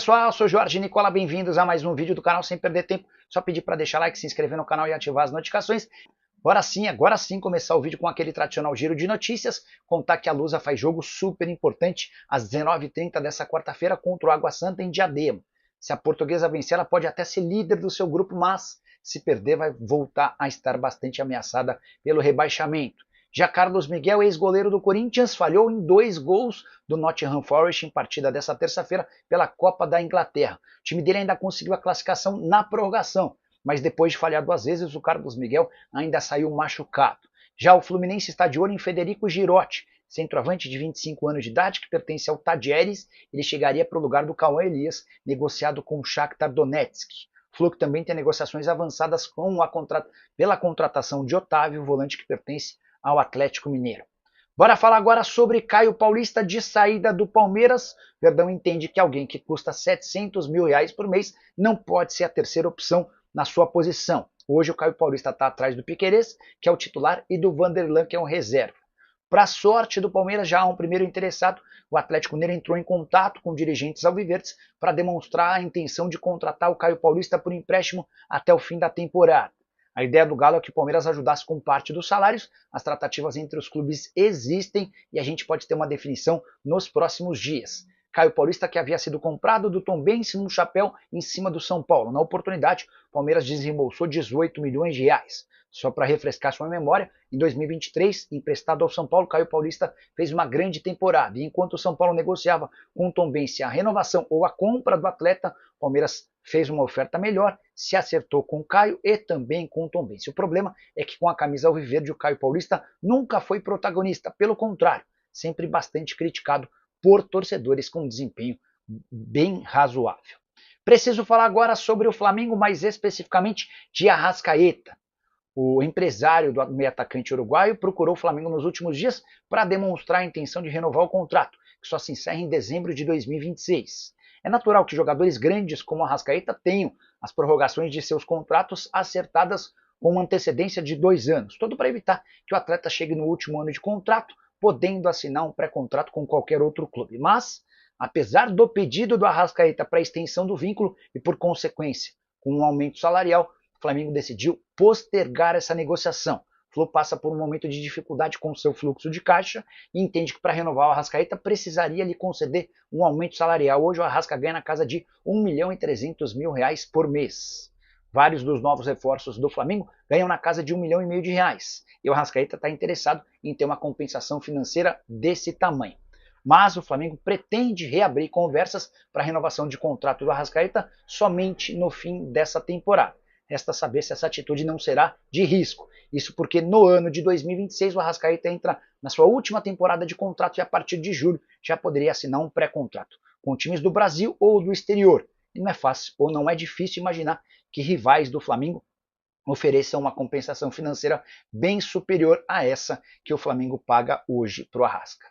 Pessoal, eu sou Jorge Nicola, bem-vindos a mais um vídeo do canal Sem Perder Tempo. Só pedir para deixar like, se inscrever no canal e ativar as notificações. Agora sim, começar o vídeo com aquele tradicional giro de notícias, contar que a Lusa faz jogo super importante às 19h30 dessa quarta-feira contra o Água Santa em Diadema. Se a Portuguesa vencer, ela pode até ser líder do seu grupo, mas se perder vai voltar a estar bastante ameaçada pelo rebaixamento. Já Carlos Miguel, ex-goleiro do Corinthians, falhou em 2 gols do Nottingham Forest em partida dessa terça-feira pela Copa da Inglaterra. O time dele ainda conseguiu a classificação na prorrogação, mas depois de falhar 2 vezes, o Carlos Miguel ainda saiu machucado. Já o Fluminense está de olho em Federico Girotti, centroavante de 25 anos de idade, que pertence ao Tadieres. Ele chegaria para o lugar do Cauã Elias, negociado com o Shakhtar Donetsk. O Flu também tem negociações avançadas pela contratação de Otávio, volante que pertence ao Atlético Mineiro. Bora falar agora sobre Caio Paulista de saída do Palmeiras. Verdão entende que alguém que custa R$700 mil por mês não pode ser a terceira opção na sua posição. Hoje o Caio Paulista está atrás do Piquerez, que é o titular, e do Vanderlan, que é um reserva. Para a sorte do Palmeiras, já há um primeiro interessado. O Atlético Mineiro entrou em contato com dirigentes alviverdes para demonstrar a intenção de contratar o Caio Paulista por empréstimo até o fim da temporada. A ideia do Galo é que o Palmeiras ajudasse com parte dos salários. As tratativas entre os clubes existem e a gente pode ter uma definição nos próximos dias. Caio Paulista, que havia sido comprado do Tombense num chapéu em cima do São Paulo. Na oportunidade, o Palmeiras desembolsou R$18 milhões. Só para refrescar sua memória, em 2023, emprestado ao São Paulo, Caio Paulista fez uma grande temporada. E enquanto o São Paulo negociava com o Tombense a renovação ou a compra do atleta, o Palmeiras fez uma oferta melhor, se acertou com o Caio e também com o Tombense. O problema é que com a camisa alviverde, o Caio Paulista nunca foi protagonista. Pelo contrário, sempre bastante criticado por torcedores com desempenho bem razoável. Preciso falar agora sobre o Flamengo, mais especificamente de Arrascaeta. O empresário do meio atacante uruguaio procurou o Flamengo nos últimos dias para demonstrar a intenção de renovar o contrato, que só se encerra em dezembro de 2026. É natural que jogadores grandes como o Arrascaeta tenham as prorrogações de seus contratos acertadas com uma antecedência de 2 anos, tudo para evitar que o atleta chegue no último ano de contrato, podendo assinar um pré-contrato com qualquer outro clube. Mas, apesar do pedido do Arrascaeta para a extensão do vínculo e, por consequência, com um aumento salarial, o Flamengo decidiu postergar essa negociação. O Flu passa por um momento de dificuldade com o seu fluxo de caixa e entende que para renovar o Arrascaeta precisaria lhe conceder um aumento salarial. Hoje o Arrasca ganha na casa de R$1.300.000 por mês. Vários dos novos reforços do Flamengo ganham na casa de R$1,5 milhão. E o Arrascaeta está interessado em ter uma compensação financeira desse tamanho. Mas o Flamengo pretende reabrir conversas para a renovação de contrato do Arrascaeta somente no fim dessa temporada. Resta saber se essa atitude não será de risco. Isso porque no ano de 2026 o Arrascaeta entra na sua última temporada de contrato e a partir de julho já poderia assinar um pré-contrato com times do Brasil ou do exterior. E não é fácil ou não é difícil imaginar que rivais do Flamengo ofereçam uma compensação financeira bem superior a essa que o Flamengo paga hoje para o Arrasca.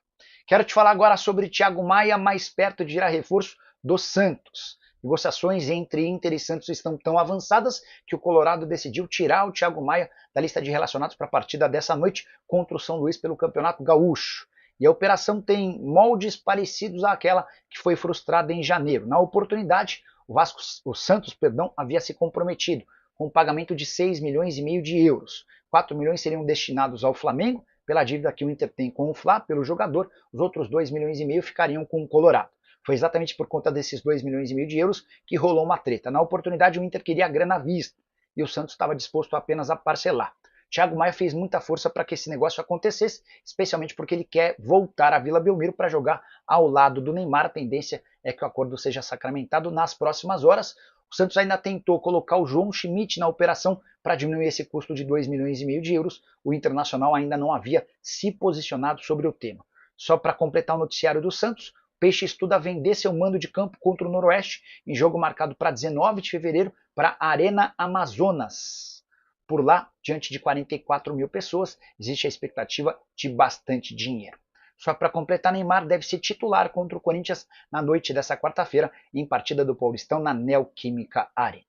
Quero te falar agora sobre Thiago Maia, mais perto de virar reforço do Santos. Negociações entre Inter e Santos estão tão avançadas que o Colorado decidiu tirar o Thiago Maia da lista de relacionados para a partida dessa noite contra o São Luís pelo Campeonato Gaúcho. E a operação tem moldes parecidos àquela que foi frustrada em janeiro. Na oportunidade, o Santos havia se comprometido com o pagamento de 6,5 milhões. 4 milhões seriam destinados ao Flamengo, pela dívida que o Inter tem com o Fla, pelo jogador. Os outros 2,5 milhões ficariam com o Colorado. Foi exatamente por conta desses 2,5 milhões que rolou uma treta. Na oportunidade, o Inter queria a grana à vista e o Santos estava disposto apenas a parcelar. Thiago Maia fez muita força para que esse negócio acontecesse, especialmente porque ele quer voltar à Vila Belmiro para jogar ao lado do Neymar. A tendência é que o acordo seja sacramentado nas próximas horas. O Santos ainda tentou colocar o João Schmidt na operação para diminuir esse custo de 2,5 milhões. O Internacional ainda não havia se posicionado sobre o tema. Só para completar o noticiário do Santos, Peixe estuda vender seu mando de campo contra o Noroeste em jogo marcado para 19 de fevereiro para a Arena Amazonas. Por lá, diante de 44 mil pessoas, existe a expectativa de bastante dinheiro. Só para completar, Neymar deve ser titular contra o Corinthians na noite dessa quarta-feira, em partida do Paulistão na Neoquímica Arena.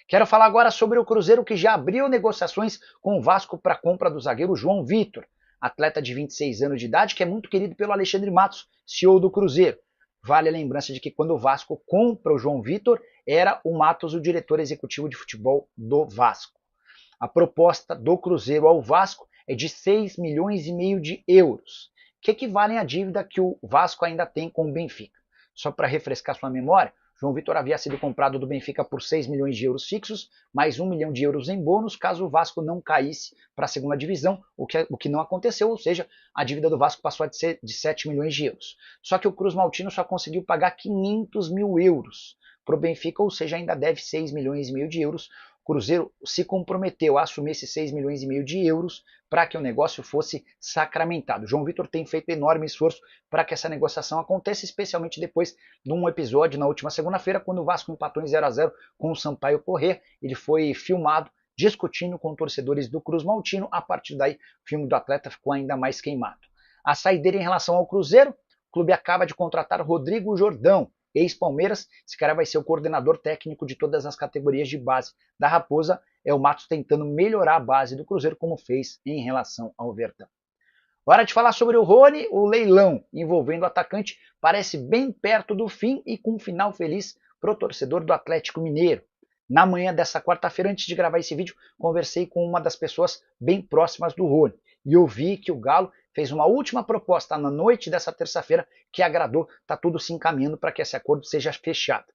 Quero falar agora sobre o Cruzeiro, que já abriu negociações com o Vasco para a compra do zagueiro João Vitor, atleta de 26 anos de idade, que é muito querido pelo Alexandre Matos, CEO do Cruzeiro. vale a lembrança de que quando o Vasco compra o João Vitor, era o Matos o diretor executivo de futebol do Vasco. A proposta do Cruzeiro ao Vasco é de 6 milhões e meio de euros, que equivalem à dívida que o Vasco ainda tem com o Benfica. Só para refrescar sua memória, João Vitor havia sido comprado do Benfica por 6 milhões de euros fixos, mais 1 milhão de euros em bônus, caso o Vasco não caísse para a segunda divisão, o que não aconteceu, ou seja, a dívida do Vasco passou a ser de 7 milhões de euros. Só que o Cruz Maltino só conseguiu pagar 500 mil euros para o Benfica, ou seja, ainda deve 6 milhões e meio de euros. O Cruzeiro se comprometeu a assumir esses 6 milhões e meio de euros para que o negócio fosse sacramentado. João Vitor tem feito enorme esforço para que essa negociação aconteça, especialmente depois de um episódio na última segunda-feira, quando o Vasco empatou em 0-0 com o Sampaio Corrêa. Ele foi filmado discutindo com torcedores do Cruz Maltino. A partir daí, o filme do atleta ficou ainda mais queimado. A saideira em relação ao Cruzeiro, o clube acaba de contratar Rodrigo Jordão, ex-Palmeiras. Esse cara vai ser o coordenador técnico de todas as categorias de base da Raposa. É o Matos tentando melhorar a base do Cruzeiro, como fez em relação ao Verdão. Hora de falar sobre o Rony. O leilão envolvendo o atacante parece bem perto do fim e com um final feliz para o torcedor do Atlético Mineiro. Na manhã dessa quarta-feira, antes de gravar esse vídeo, conversei com uma das pessoas bem próximas do Rony e eu vi que o Galo fez uma última proposta na noite dessa terça-feira que agradou. Está tudo se encaminhando para que esse acordo seja fechado.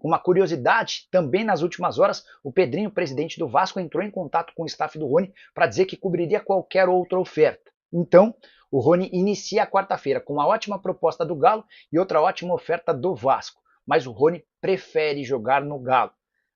Uma curiosidade, também nas últimas horas, o Pedrinho, presidente do Vasco, entrou em contato com o staff do Rony para dizer que cobriria qualquer outra oferta. Então, o Rony inicia a quarta-feira com uma ótima proposta do Galo e outra ótima oferta do Vasco. Mas o Rony prefere jogar no Galo.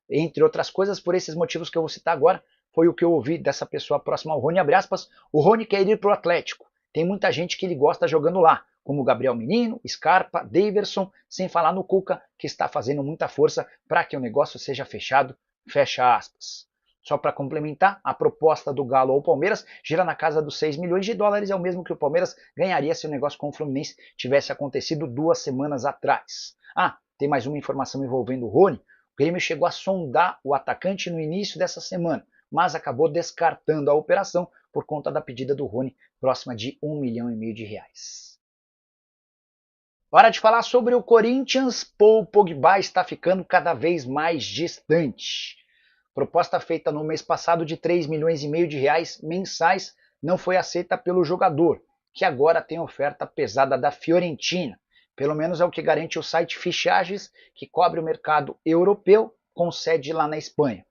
Entre outras coisas, por esses motivos que eu vou citar agora, foi o que eu ouvi dessa pessoa próxima ao Rony, abre aspas, o Rony quer ir para o Atlético. Tem muita gente que ele gosta jogando lá, como Gabriel Menino, Scarpa, Daverson, sem falar no Cuca, que está fazendo muita força para que o negócio seja fechado, fecha aspas. Só para complementar, a proposta do Galo ao Palmeiras gira na casa dos 6 milhões de dólares, é o mesmo que o Palmeiras ganharia se o negócio com o Fluminense tivesse acontecido 2 semanas atrás. Ah, tem mais uma informação envolvendo o Rony. O Grêmio chegou a sondar o atacante no início dessa semana, mas acabou descartando a operação por conta da pedida do Rony, próxima de 1,5 milhão de reais. Hora de falar sobre o Corinthians. Paul Pogba está ficando cada vez mais distante. Proposta feita no mês passado de 3,5 milhões de reais mensais não foi aceita pelo jogador, que agora tem oferta pesada da Fiorentina. Pelo menos é o que garante o site Fichagens, que cobre o mercado europeu, com sede lá na Espanha.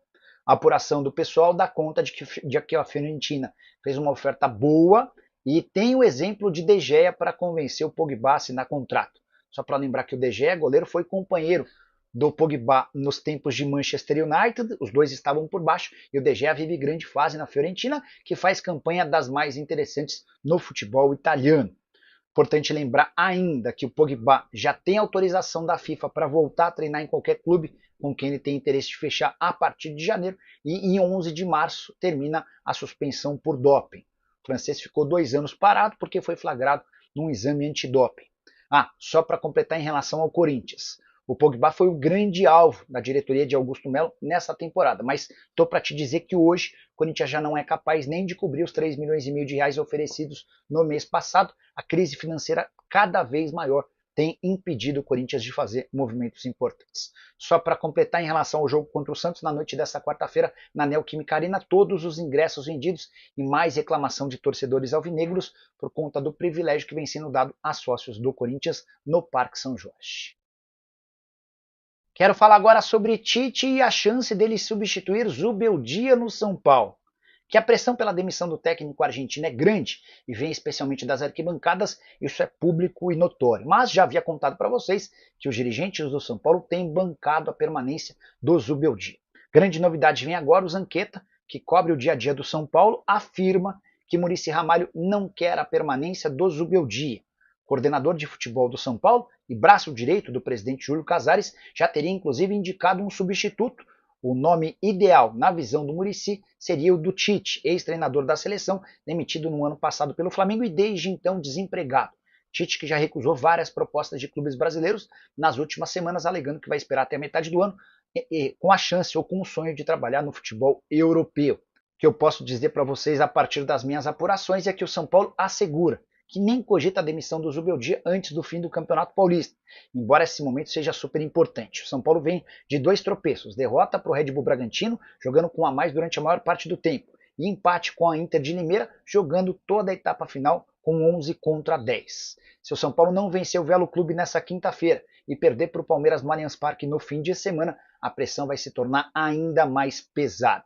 A apuração do pessoal dá conta de que a Fiorentina fez uma oferta boa e tem o exemplo de De Gea para convencer o Pogba a assinar contrato. Só para lembrar que o De Gea, goleiro, foi companheiro do Pogba nos tempos de Manchester United, os dois estavam por baixo e o De Gea vive grande fase na Fiorentina, que faz campanha das mais interessantes no futebol italiano. Importante lembrar ainda que o Pogba já tem autorização da FIFA para voltar a treinar em qualquer clube com quem ele tem interesse de fechar a partir de janeiro, e em 11 de março termina a suspensão por doping. O francês ficou 2 anos parado porque foi flagrado num exame antidoping. Ah, só para completar em relação ao Corinthians. O Pogba foi o grande alvo da diretoria de Augusto Melo nessa temporada, mas estou para te dizer que hoje o Corinthians já não é capaz nem de cobrir os 3,5 milhões de reais oferecidos no mês passado. A crise financeira cada vez maior tem impedido o Corinthians de fazer movimentos importantes. Só para completar em relação ao jogo contra o Santos, na noite dessa quarta-feira, na Neoquímica Arena, todos os ingressos vendidos e mais reclamação de torcedores alvinegros por conta do privilégio que vem sendo dado a sócios do Corinthians no Parque São Jorge. Quero falar agora sobre Tite e a chance dele substituir Zubeldia no São Paulo. Que a pressão pela demissão do técnico argentino é grande e vem especialmente das arquibancadas, isso é público e notório. Mas já havia contado para vocês que os dirigentes do São Paulo têm bancado a permanência do Zubeldia. Grande novidade vem agora, o Zanqueta, que cobre o dia a dia do São Paulo, afirma que Muricy Ramalho não quer a permanência do Zubeldia. Coordenador de futebol do São Paulo e braço direito do presidente Júlio Casares, já teria inclusive indicado um substituto. O nome ideal, na visão do Muricy, seria o do Tite, ex-treinador da seleção, demitido no ano passado pelo Flamengo e desde então desempregado. Tite, que já recusou várias propostas de clubes brasileiros nas últimas semanas, alegando que vai esperar até a metade do ano, com a chance ou com o sonho de trabalhar no futebol europeu. O que eu posso dizer para vocês a partir das minhas apurações é que o São Paulo assegura que nem cogita a demissão do Zubeldia antes do fim do Campeonato Paulista, embora esse momento seja super importante. O São Paulo vem de 2 tropeços, derrota para o Red Bull Bragantino, jogando com a mais durante a maior parte do tempo, e empate com a Inter de Limeira, jogando toda a etapa final com 11-10. Se o São Paulo não vencer o Velo Clube nessa quinta-feira e perder para o Palmeiras no Allianz Parque no fim de semana, a pressão vai se tornar ainda mais pesada.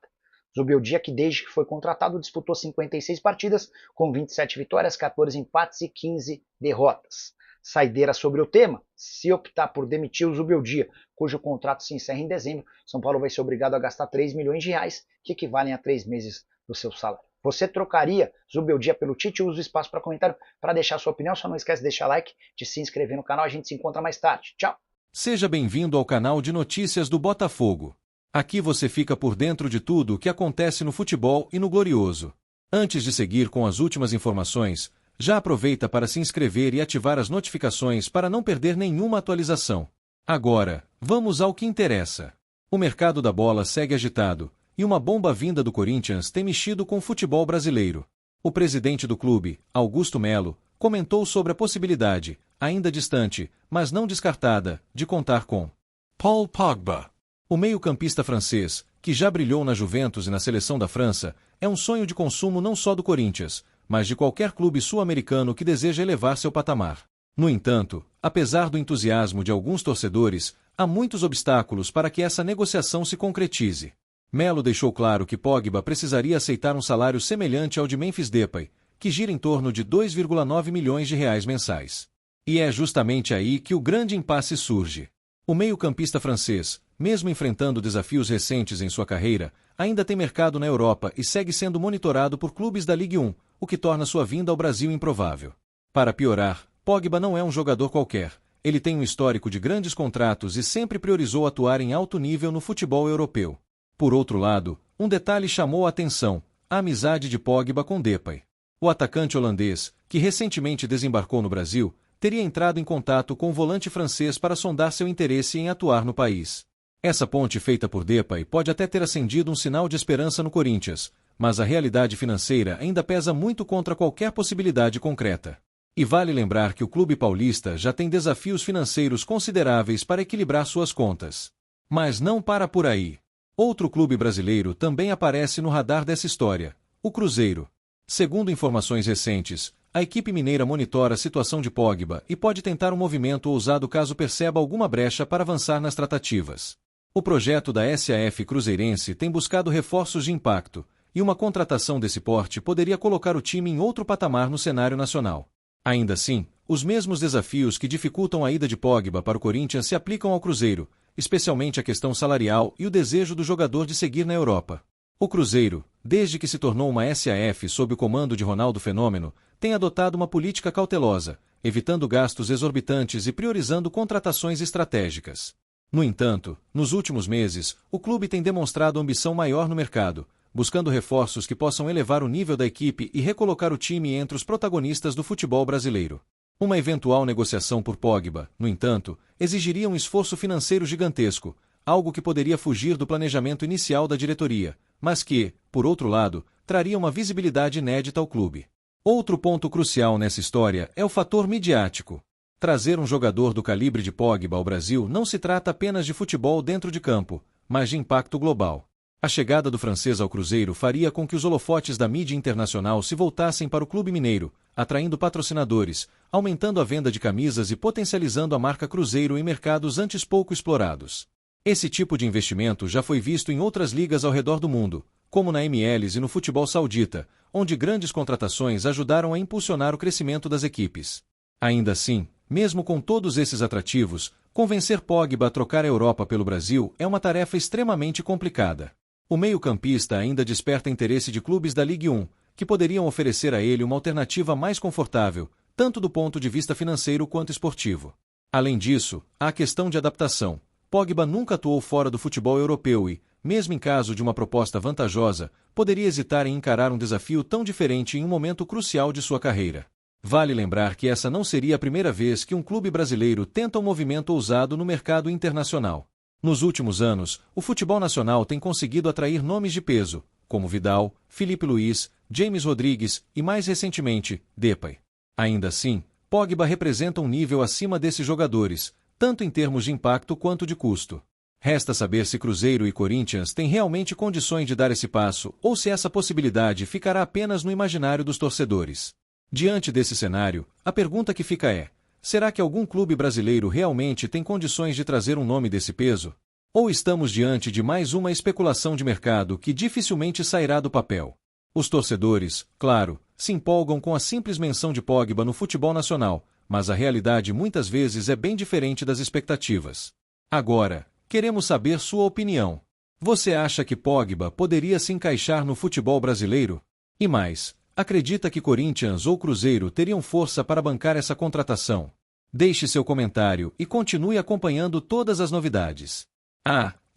Zubeldia, que desde que foi contratado disputou 56 partidas, com 27 vitórias, 14 empates e 15 derrotas. Saideira sobre o tema: se optar por demitir o Zubeldia, cujo contrato se encerra em dezembro, São Paulo vai ser obrigado a gastar 3 milhões de reais, que equivalem a 3 meses do seu salário. Você trocaria Zubeldia pelo Tite? Usa o espaço para comentário para deixar sua opinião. Só não esquece de deixar like, de se inscrever no canal. A gente se encontra mais tarde. Tchau! Seja bem-vindo ao canal de notícias do Botafogo. Aqui você fica por dentro de tudo o que acontece no futebol e no Glorioso. Antes de seguir com as últimas informações, já aproveita para se inscrever e ativar as notificações para não perder nenhuma atualização. Agora, vamos ao que interessa. O mercado da bola segue agitado, e uma bomba vinda do Corinthians tem mexido com o futebol brasileiro. O presidente do clube, Augusto Melo, comentou sobre a possibilidade, ainda distante, mas não descartada, de contar com Paul Pogba. O meio-campista francês, que já brilhou na Juventus e na seleção da França, é um sonho de consumo não só do Corinthians, mas de qualquer clube sul-americano que deseja elevar seu patamar. No entanto, apesar do entusiasmo de alguns torcedores, há muitos obstáculos para que essa negociação se concretize. Melo deixou claro que Pogba precisaria aceitar um salário semelhante ao de Memphis Depay, que gira em torno de 2,9 milhões de reais mensais. E é justamente aí que o grande impasse surge. O meio-campista francês, mesmo enfrentando desafios recentes em sua carreira, ainda tem mercado na Europa e segue sendo monitorado por clubes da Ligue 1, o que torna sua vinda ao Brasil improvável. Para piorar, Pogba não é um jogador qualquer. Ele tem um histórico de grandes contratos e sempre priorizou atuar em alto nível no futebol europeu. Por outro lado, um detalhe chamou a atenção: a amizade de Pogba com Depay. O atacante holandês, que recentemente desembarcou no Brasil, teria entrado em contato com o volante francês para sondar seu interesse em atuar no país. Essa ponte feita por Depay pode até ter acendido um sinal de esperança no Corinthians, mas a realidade financeira ainda pesa muito contra qualquer possibilidade concreta. E vale lembrar que o clube paulista já tem desafios financeiros consideráveis para equilibrar suas contas. Mas não para por aí. Outro clube brasileiro também aparece no radar dessa história: o Cruzeiro. Segundo informações recentes, a equipe mineira monitora a situação de Pogba e pode tentar um movimento ousado caso perceba alguma brecha para avançar nas tratativas. O projeto da SAF cruzeirense tem buscado reforços de impacto, e uma contratação desse porte poderia colocar o time em outro patamar no cenário nacional. Ainda assim, os mesmos desafios que dificultam a ida de Pogba para o Corinthians se aplicam ao Cruzeiro, especialmente a questão salarial e o desejo do jogador de seguir na Europa. O Cruzeiro, desde que se tornou uma SAF sob o comando de Ronaldo Fenômeno, tem adotado uma política cautelosa, evitando gastos exorbitantes e priorizando contratações estratégicas. No entanto, nos últimos meses, o clube tem demonstrado ambição maior no mercado, buscando reforços que possam elevar o nível da equipe e recolocar o time entre os protagonistas do futebol brasileiro. Uma eventual negociação por Pogba, no entanto, exigiria um esforço financeiro gigantesco, algo que poderia fugir do planejamento inicial da diretoria, mas que, por outro lado, traria uma visibilidade inédita ao clube. Outro ponto crucial nessa história é o fator midiático. Trazer um jogador do calibre de Pogba ao Brasil não se trata apenas de futebol dentro de campo, mas de impacto global. A chegada do francês ao Cruzeiro faria com que os holofotes da mídia internacional se voltassem para o clube mineiro, atraindo patrocinadores, aumentando a venda de camisas e potencializando a marca Cruzeiro em mercados antes pouco explorados. Esse tipo de investimento já foi visto em outras ligas ao redor do mundo, como na MLS e no futebol saudita, onde grandes contratações ajudaram a impulsionar o crescimento das equipes. Ainda assim, mesmo com todos esses atrativos, convencer Pogba a trocar a Europa pelo Brasil é uma tarefa extremamente complicada. O meio-campista ainda desperta interesse de clubes da Ligue 1, que poderiam oferecer a ele uma alternativa mais confortável, tanto do ponto de vista financeiro quanto esportivo. Além disso, há a questão de adaptação. Pogba nunca atuou fora do futebol europeu e, mesmo em caso de uma proposta vantajosa, poderia hesitar em encarar um desafio tão diferente em um momento crucial de sua carreira. Vale lembrar que essa não seria a primeira vez que um clube brasileiro tenta um movimento ousado no mercado internacional. Nos últimos anos, o futebol nacional tem conseguido atrair nomes de peso, como Vidal, Filipe Luís, James Rodrigues e, mais recentemente, Depay. Ainda assim, Pogba representa um nível acima desses jogadores, tanto em termos de impacto quanto de custo. Resta saber se Cruzeiro e Corinthians têm realmente condições de dar esse passo ou se essa possibilidade ficará apenas no imaginário dos torcedores. Diante desse cenário, a pergunta que fica é: será que algum clube brasileiro realmente tem condições de trazer um nome desse peso? Ou estamos diante de mais uma especulação de mercado que dificilmente sairá do papel? Os torcedores, claro, se empolgam com a simples menção de Pogba no futebol nacional, mas a realidade muitas vezes é bem diferente das expectativas. Agora, queremos saber sua opinião. Você acha que Pogba poderia se encaixar no futebol brasileiro? E mais, acredita que Corinthians ou Cruzeiro teriam força para bancar essa contratação? Deixe seu comentário e continue acompanhando todas as novidades.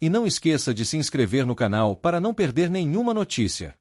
E não esqueça de se inscrever no canal para não perder nenhuma notícia.